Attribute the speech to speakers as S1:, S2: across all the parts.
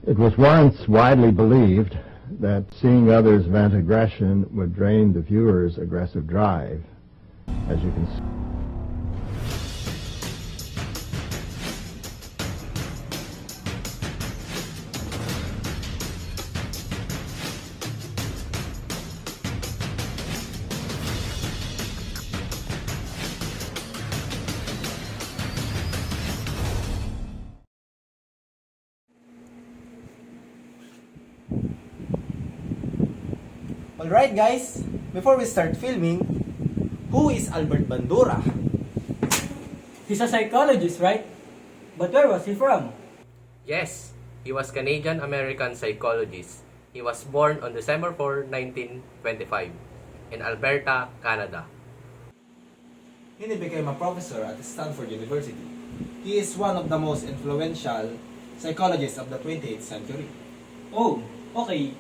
S1: It was once widely believed that seeing others vent aggression would drain the viewer's aggressive drive. As you can see.
S2: Alright guys, before we start filming, who is Albert Bandura?
S3: He's a psychologist, right? But where was he from?
S4: Yes, he was Canadian-American psychologist. He was born on December 4, 1925 in Alberta, Canada.
S2: He became a professor at Stanford University. He is one of the most influential psychologists of the 20th century.
S3: Oh, okay.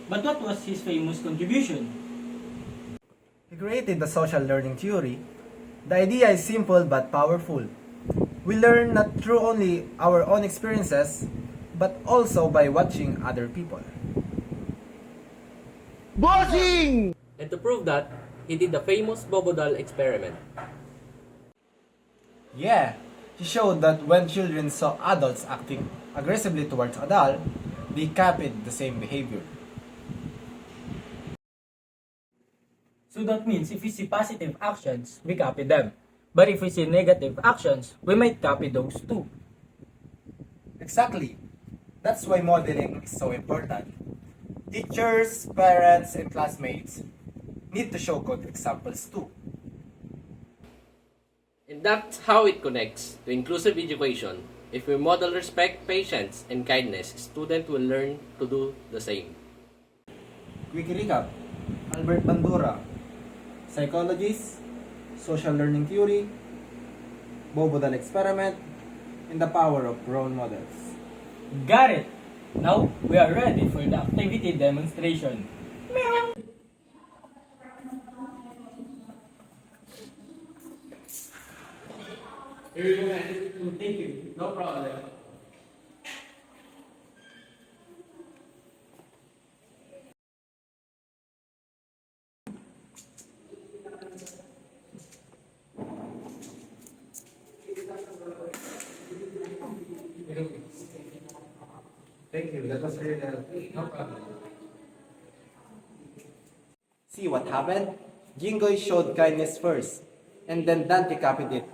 S3: But what was his famous contribution?
S2: He created the social learning theory. The idea is simple but powerful. We learn not through only our own experiences, but also by watching other people.
S4: And to prove that, he did the famous Bobodal experiment.
S2: Yeah, he showed that when children saw adults acting aggressively towards adults, they copied the same behavior.
S3: So that means if we see positive actions, we copy them. But if we see negative actions, we might copy those too.
S2: Exactly. That's why modeling is so important. Teachers, parents, and classmates need to show good examples too.
S4: And that's how it connects to inclusive education. If we model respect, patience, and kindness, students will learn to do the same.
S2: Quick recap. Albert Bandura, psychologist, social learning theory, Bobodal experiment, and the power of role models.
S3: Got it! Now, we are ready for the activity demonstration. Meow! Thank you. No problem.
S2: Thank you. That was very helpful. No problem. See what happened? Jingoy showed kindness first, and then Dante copied it.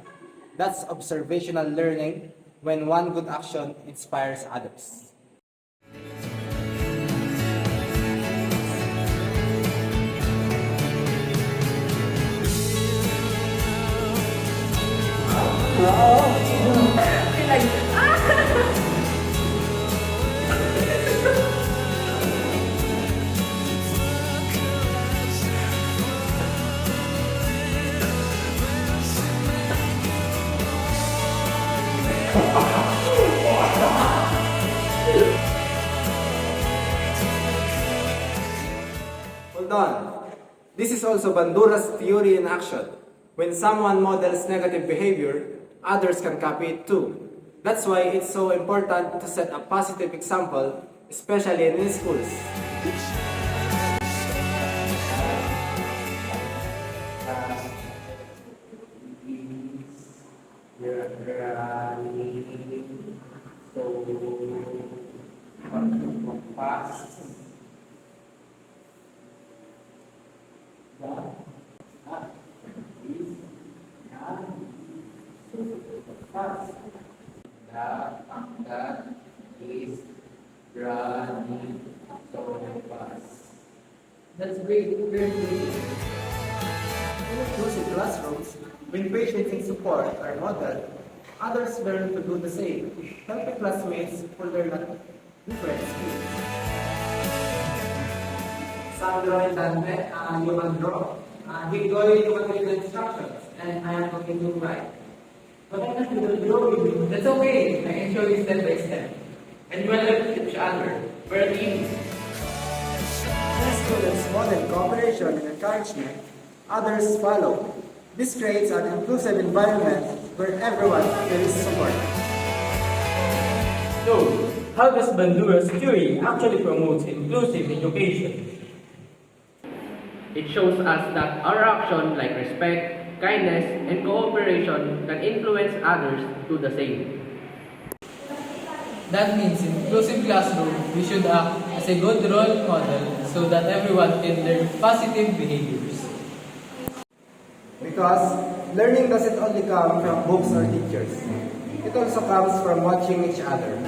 S2: That's observational learning when one good action inspires others. Hold on. This is also Bandura's theory in action. When someone models negative behavior, others can copy it too. That's why it's so important to set a positive example, especially in schools. That is running so fast. That's great, very great. In inclusive classrooms, when patience and support are modeled, others learn to do the same, helping classmates who learn at different speeds. Sandro and Dante, you can draw. Jingoy, you can read the instructions, and I am going to write. But I have to draw with you. That's okay. I can show you step by step. And you will help each other. We're teams. When students model cooperation and encouragement, others follow. This creates an inclusive environment where everyone feels supported.
S4: So,
S3: how does Bandura's theory actually promote inclusive education?
S4: It shows us that our action like respect, kindness, and cooperation can influence others to the same.
S2: That means in inclusive classroom, we should act as a good role model so that everyone can learn positive behaviors.
S5: Because learning doesn't only come from books or teachers. It also comes from watching each other.